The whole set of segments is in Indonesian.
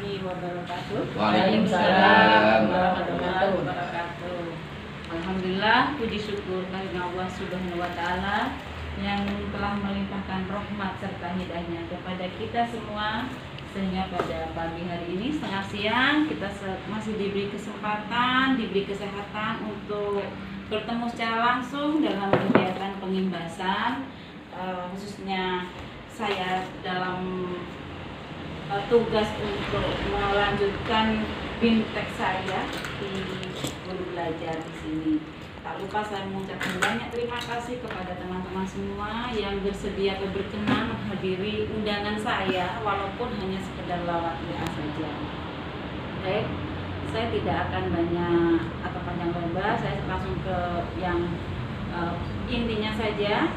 warahmatullahi wabarakatuh. Waalaikumsalam warahmatullahi wabarakatuh. Alhamdulillah, puji syukur kehadirat Allah Subhanahu wa taala yang telah melimpahkan rahmat serta hidayahnya kepada kita semua, sehingga pada pagi hari ini setengah siang kita masih diberi kesempatan, diberi kesehatan untuk bertemu secara langsung dalam kegiatan pengimbasan, khususnya saya dalam tugas untuk melanjutkan BIMTEK saya di guru belajar di sini. Tak lupa saya mengucapkan banyak terima kasih kepada teman-teman semua yang bersedia atau berkenan menghadiri undangan saya, walaupun hanya sekedar lewat WA saja. Baik, saya tidak akan banyak atau panjang lebar, saya langsung ke yang intinya saja.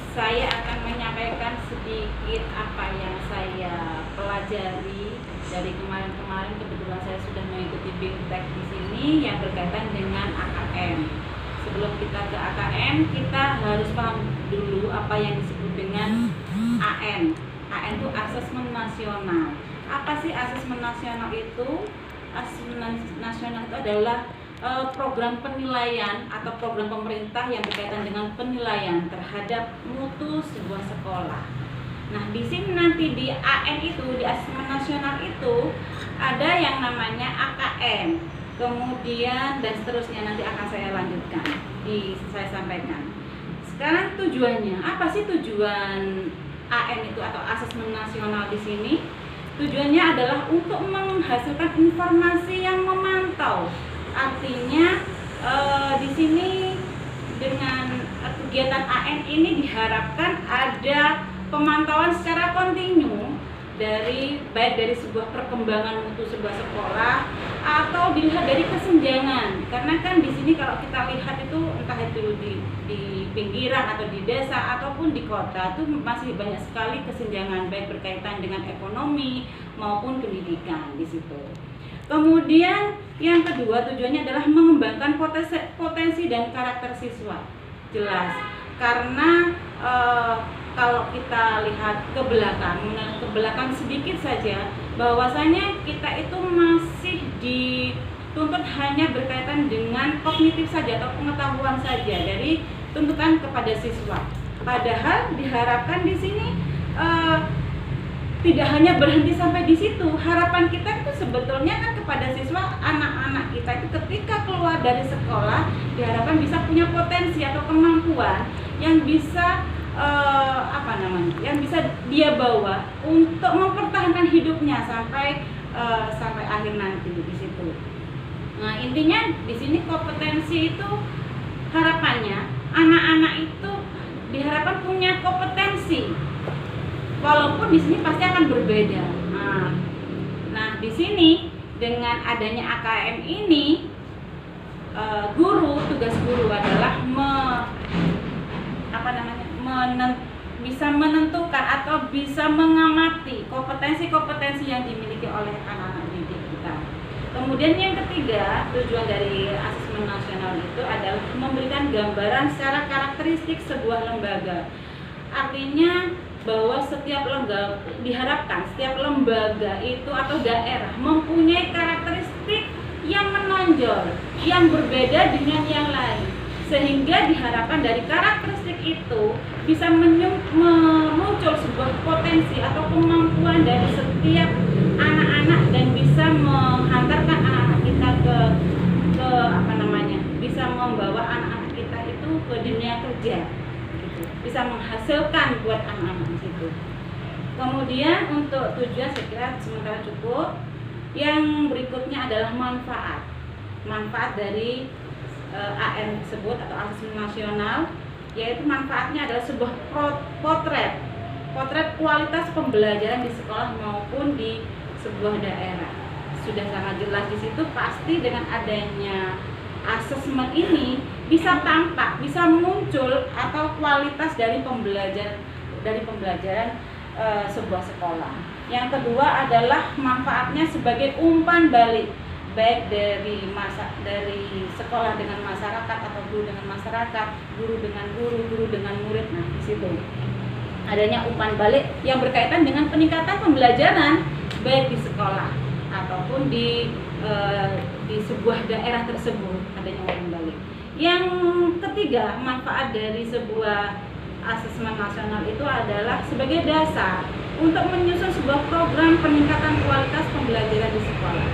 Saya akan menyampaikan sedikit apa yang saya pelajari dari kemarin-kemarin. Kebetulan saya sudah mengikuti BIMTEK di sini yang berkaitan dengan AKM. Sebelum kita ke AKM, kita harus paham dulu apa yang disebut dengan AN. AN itu asesmen nasional. Apa sih asesmen nasional itu? Asesmen nasional itu adalah program penilaian atau program pemerintah yang berkaitan dengan penilaian terhadap mutu sebuah sekolah. Nah, di sini nanti di AN itu, di asesmen nasional itu ada yang namanya AKM. Kemudian dan seterusnya nanti akan saya lanjutkan, saya sampaikan. Sekarang tujuannya, apa sih tujuan AN itu atau asesmen nasional di sini? Tujuannya adalah untuk menghasilkan informasi yang memantau. Artinya di sini dengan kegiatan AN ini diharapkan ada pemantauan secara kontinu baik dari sebuah perkembangan mutu sebuah sekolah atau dilihat dari kesenjangan. Karena kan di sini kalau kita lihat itu entah itu di pinggiran atau di desa ataupun di kota itu masih banyak sekali kesenjangan baik berkaitan dengan ekonomi maupun pendidikan di situ. Kemudian yang kedua tujuannya adalah mengembangkan potensi dan karakter siswa. Jelas, karena kalau kita lihat ke belakang sedikit saja, bahwasanya kita itu masih dituntut hanya berkaitan dengan kognitif saja atau pengetahuan saja dari tuntutan kepada siswa. Padahal diharapkan di sini tidak hanya berhenti sampai di situ. Harapan kita itu sebetulnya kan kepada siswa, anak-anak kita itu ketika keluar dari sekolah diharapkan bisa punya potensi atau kemampuan yang bisa yang bisa dia bawa untuk mempertahankan hidupnya sampai akhir nanti di situ. Nah, intinya di sini kompetensi itu harapannya anak-anak itu diharapkan punya kompetensi. Walaupun di sini pasti akan berbeda. Nah, di sini dengan adanya AKM ini, tugas guru adalah bisa menentukan atau bisa mengamati kompetensi-kompetensi yang dimiliki oleh anak-anak didik kita. Kemudian yang ketiga, tujuan dari asesmen nasional itu adalah memberikan gambaran secara karakteristik sebuah lembaga. Artinya bahwa diharapkan setiap lembaga itu atau daerah mempunyai karakteristik yang menonjol, yang berbeda dengan yang lain, sehingga diharapkan dari karakteristik itu bisa muncul sebuah potensi atau kemampuan dari setiap anak-anak dan bisa menghantarkan anak-anak kita bisa membawa anak-anak kita itu ke dunia kerja. Bisa menghasilkan buat anak-anak itu. Kemudian untuk tujuan saya kira sementara cukup. Yang berikutnya adalah manfaat dari AN tersebut atau asesmen nasional, yaitu manfaatnya adalah sebuah potret kualitas pembelajaran di sekolah maupun di sebuah daerah. Sudah sangat jelas di situ, pasti dengan adanya asesmen ini bisa tampak, bisa muncul atau kualitas dari pembelajaran sebuah sekolah. Yang kedua adalah manfaatnya sebagai umpan balik, baik dari sekolah dengan masyarakat atau guru dengan masyarakat, guru dengan guru dengan murid. Nah, di situ adanya umpan balik yang berkaitan dengan peningkatan pembelajaran baik di sekolah ataupun di sebuah daerah tersebut adanya wayang balik. Yang ketiga, manfaat dari sebuah asesmen nasional itu adalah sebagai dasar untuk menyusun sebuah program peningkatan kualitas pembelajaran di sekolah.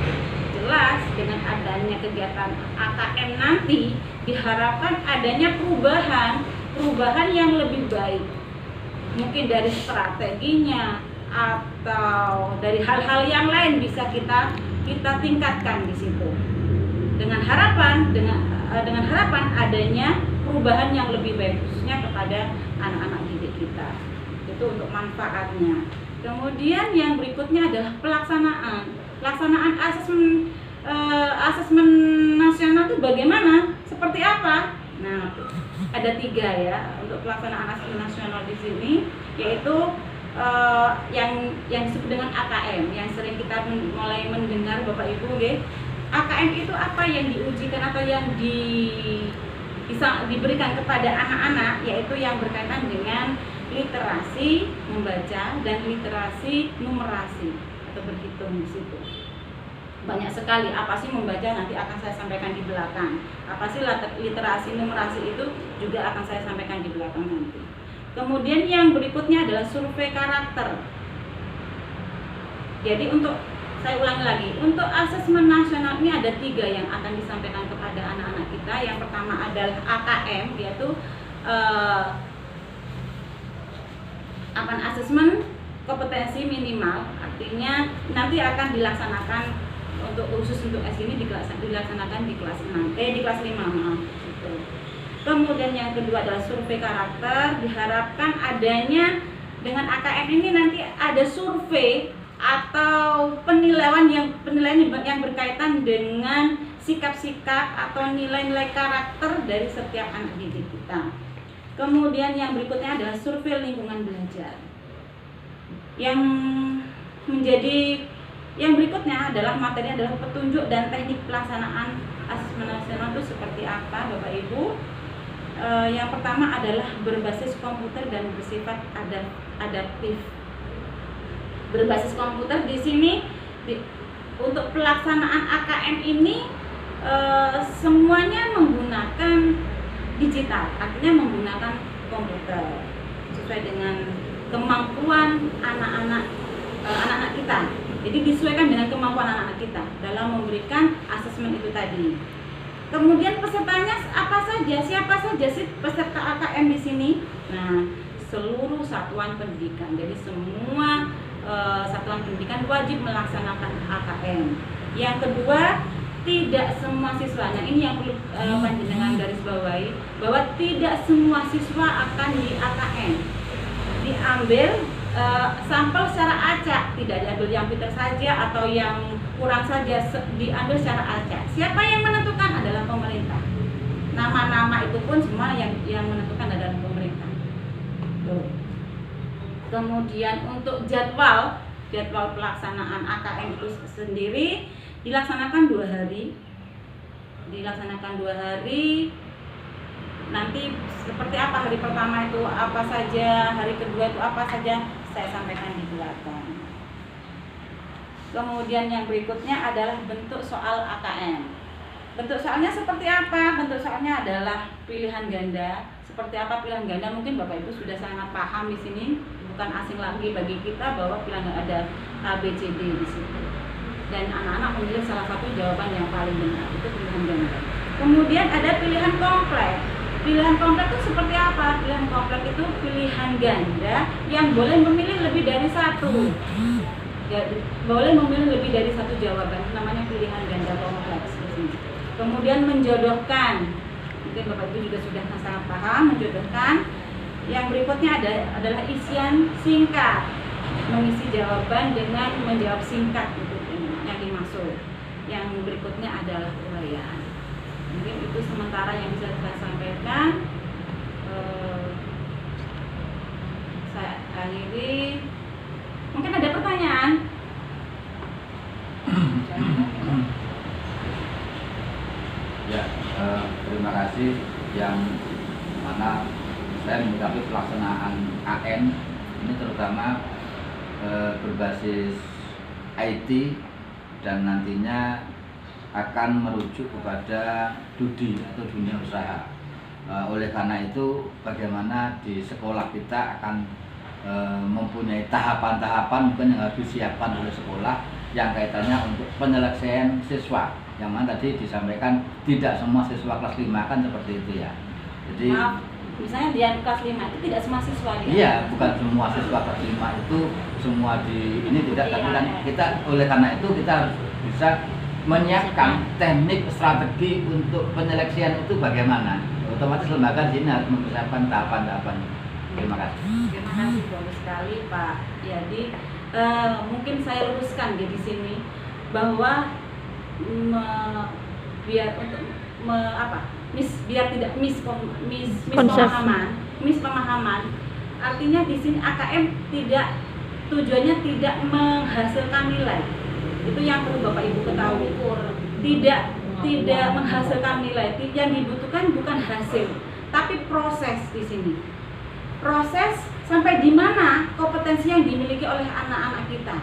Jelas dengan adanya kegiatan AKM nanti diharapkan adanya perubahan yang lebih baik. Mungkin dari strateginya atau dari hal-hal yang lain bisa kita tingkatkan di situ. Dengan harapan adanya perubahan yang lebih baik khususnya kepada anak-anak didik kita. Itu untuk manfaatnya. Kemudian yang berikutnya adalah pelaksanaan asesmen nasional itu bagaimana? Seperti apa? Nah, ada 3 ya untuk pelaksanaan asesmen nasional di sini, yaitu yang disebut dengan AKM yang sering kita mulai mendengar Bapak Ibu, nggih. AKM itu apa yang diujikan atau yang bisa diberikan kepada anak-anak, yaitu yang berkaitan dengan literasi membaca dan literasi numerasi atau berhitung di situ. Banyak sekali apa sih membaca, nanti akan saya sampaikan di belakang. Apa sih literasi numerasi itu juga akan saya sampaikan di belakang nanti. Kemudian yang berikutnya adalah survei karakter. Jadi saya ulangi lagi, untuk asesmen nasional ini ada 3 yang akan disampaikan kepada anak-anak kita. Yang pertama adalah AKM, yaitu asesmen kompetensi minimal, artinya nanti akan dilaksanakan khusus untuk S ini dilaksanakan di kelas 5 maaf. Gitu. Kemudian yang kedua adalah survei karakter, diharapkan adanya dengan AKM ini nanti ada survei atau penilaian yang berkaitan dengan sikap-sikap atau nilai-nilai karakter dari setiap anak didik kita. Kemudian yang berikutnya adalah survei lingkungan belajar. Yang berikutnya adalah materi adalah petunjuk dan teknik pelaksanaan asesmen nasional itu seperti apa, Bapak Ibu. Yang pertama adalah berbasis komputer dan bersifat adaptif. Berbasis komputer di sini untuk pelaksanaan AKM ini semuanya menggunakan digital, artinya menggunakan komputer sesuai dengan kemampuan anak-anak kita. Jadi disesuaikan dengan kemampuan anak-anak kita dalam memberikan asesmen itu tadi. Kemudian pesertanya apa saja? Siapa saja sih peserta AKM di sini? Nah, seluruh satuan pendidikan. Jadi semua satuan pendidikan wajib melaksanakan AKM. Yang kedua, tidak semua siswanya, ini yang perlu panjenengan garis bawahi, bahwa tidak semua siswa akan di AKM. Diambil sampel secara acak, tidak diambil yang pintar saja atau yang kurang saja, diambil secara acak. Siapa yang menentukan adalah pemerintah. Nama-nama itu pun semua yang menentukan adalah pemerintah. Tuh. Kemudian untuk jadwal pelaksanaan AKM itu sendiri dilaksanakan 2 hari. Nanti seperti apa hari pertama itu apa saja, hari kedua itu apa saja, saya sampaikan di belakang. Kemudian yang berikutnya adalah bentuk soal AKM. Bentuk soalnya seperti apa? Bentuk soalnya adalah pilihan ganda. Seperti apa pilihan ganda? Mungkin Bapak Ibu sudah sangat paham di sini, bukan asing lagi bagi kita bahwa pilihan ada A, B, C, D di situ. Dan anak-anak memilih salah satu jawaban yang paling benar, itu pilihan ganda. Kemudian ada pilihan kompleks. Pilihan kompleks itu seperti apa? Pilihan kompleks itu pilihan ganda yang boleh memilih lebih dari satu. Ya, boleh memilih lebih dari satu jawaban, namanya pilihan ganda kompleks. Kemudian menjodohkan, mungkin Bapak Ibu juga sudah sangat paham menjodohkan. Yang berikutnya adalah isian singkat, mengisi jawaban dengan menjawab singkat itu yang dimaksud. Yang berikutnya adalah uraian. Mungkin itu sementara yang bisa saya sampaikan. Saya akhiri. Mungkin ada pertanyaan? Ya, terima kasih. Yang mana saya menyikapi pelaksanaan AN ini terutama berbasis IT dan nantinya akan merujuk kepada DUDI atau dunia usaha. Oleh karena itu bagaimana di sekolah kita akan mempunyai tahapan-tahapan mungkin yang harus disiapkan oleh sekolah yang kaitannya untuk penyelesaian siswa, yang mana tadi disampaikan tidak semua siswa kelas 5 kan seperti itu ya. Jadi maaf, misalnya di kelas 5 itu tidak semua siswa ya? Iya, bukan semua siswa kelas 5 itu semua di ini tidak, tapi kan kita oleh karena itu kita harus bisa menyiapkan teknik strategi untuk penyeleksian itu bagaimana. Otomatis lembaga di sini harus mempersiapkan tahapan-tahapan. Terima kasih. Terima kasih bagus sekali Pak Yadi. Mungkin saya luruskan di sini bahwa biar tidak mispemahaman. Artinya di sini AKM tujuannya tidak menghasilkan nilai. Itu yang perlu Bapak Ibu ketahui. Tidak menghasilkan nilai. Yang dibutuhkan bukan hasil, tapi proses di sini. Proses sampai di mana kompetensi yang dimiliki oleh anak-anak kita.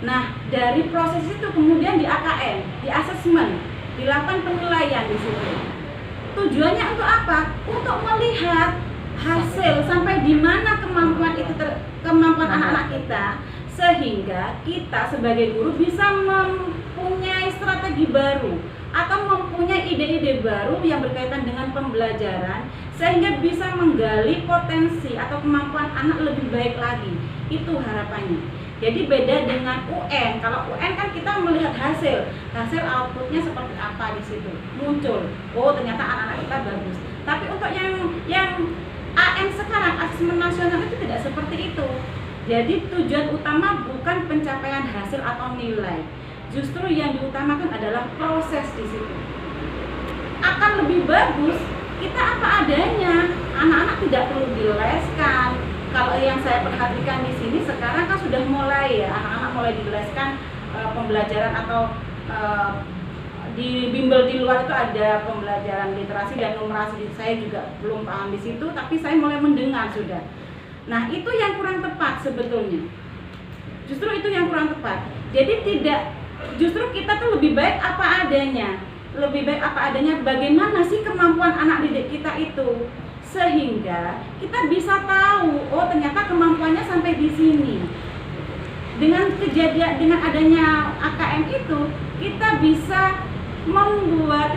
Nah, dari proses itu kemudian di AKM, di asesmen, dilakukan penilaian di situ. Tujuannya untuk apa? Untuk melihat hasil sampai di mana kemampuan anak-anak kita, sehingga kita sebagai guru bisa mempunyai strategi baru atau mempunyai ide-ide baru yang berkaitan dengan pembelajaran, sehingga bisa menggali potensi atau kemampuan anak lebih baik lagi. Itu harapannya. Jadi beda dengan UN. Kalau UN kan kita melihat hasil outputnya seperti apa di situ muncul. Oh, ternyata anak-anak kita bagus. Tapi untuk yang AM sekarang, asesmen nasional itu tidak seperti itu. Jadi tujuan utama bukan pencapaian hasil atau nilai. Justru yang diutamakan adalah proses di situ. Akan lebih bagus kita apa adanya. Anak-anak tidak perlu dileskan. Kalau yang saya perhatikan di sini sekarang kan sudah mulai ya, anak-anak mulai dileskan pembelajaran atau di bimbel di luar itu ada pembelajaran literasi dan numerasi. Saya juga belum paham di situ, tapi saya mulai mendengar sudah. Nah, itu yang kurang tepat sebetulnya. Justru itu yang kurang tepat. Jadi justru kita tuh lebih baik apa adanya. Lebih baik apa adanya, bagaimana sih kemampuan anak didik kita itu, sehingga kita bisa tahu, oh ternyata kemampuannya sampai di sini. Dengan adanya AKM itu, kita bisa membuat